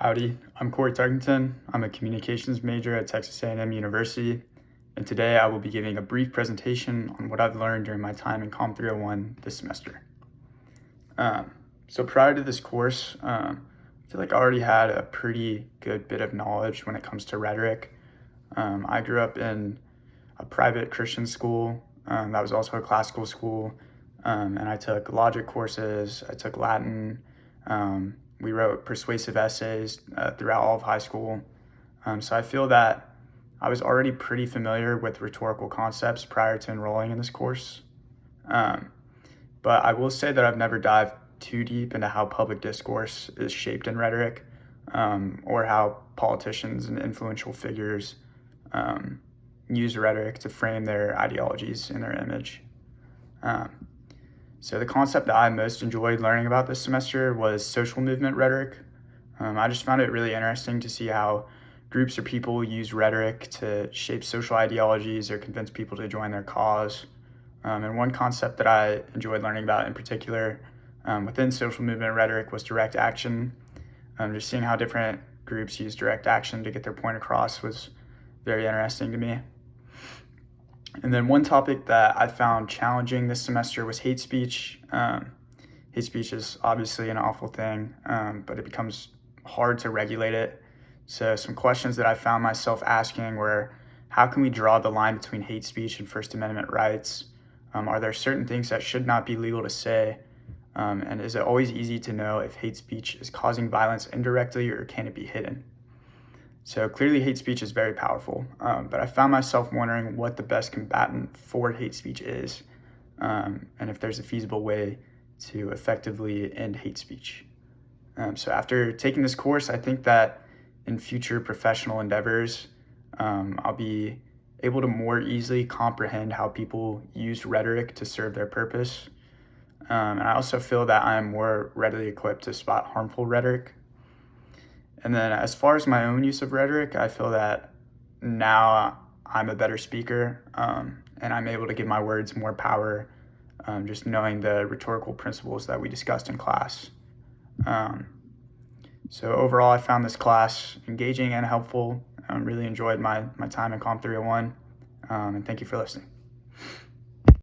Howdy, I'm Corey Tarkington. I'm a communications major at Texas A&M University, and today I will be giving a brief presentation on what I've learned during my time in Comm 301 this semester. So prior to this course, I feel like I already had a pretty good bit of knowledge when it comes to rhetoric. I grew up in a private Christian school that was also a classical school, and I took logic courses, I took Latin, we wrote persuasive essays throughout all of high school. So I feel that I was already pretty familiar with rhetorical concepts prior to enrolling in this course. But I will say that I've never dived too deep into how public discourse is shaped in rhetoric, or how politicians and influential figures use rhetoric to frame their ideologies in their image. So the concept that I most enjoyed learning about this semester was social movement rhetoric. I just found it really interesting to see how groups or people use rhetoric to shape social ideologies or convince people to join their cause. And one concept that I enjoyed learning about in particular within social movement rhetoric was direct action. Just seeing how different groups use direct action to get their point across was very interesting to me. And then one topic that I found challenging this semester was hate speech. Hate speech is obviously an awful thing, but it becomes hard to regulate it. So some questions that I found myself asking were, how can we draw the line between hate speech and First Amendment rights? Are there certain things that should not be legal to say? And is it always easy to know if hate speech is causing violence indirectly, or can it be hidden? So clearly hate speech is very powerful, but I found myself wondering what the best combatant for hate speech is, and if there's a feasible way to effectively end hate speech. So after taking this course, I think that in future professional endeavors, I'll be able to more easily comprehend how people use rhetoric to serve their purpose. And I also feel that I'm more readily equipped to spot harmful rhetoric. And then as far as my own use of rhetoric, I feel that now I'm a better speaker, and I'm able to give my words more power, just knowing the rhetorical principles that we discussed in class. So overall, I found this class engaging and helpful. I really enjoyed my time in Comm 301, and thank you for listening.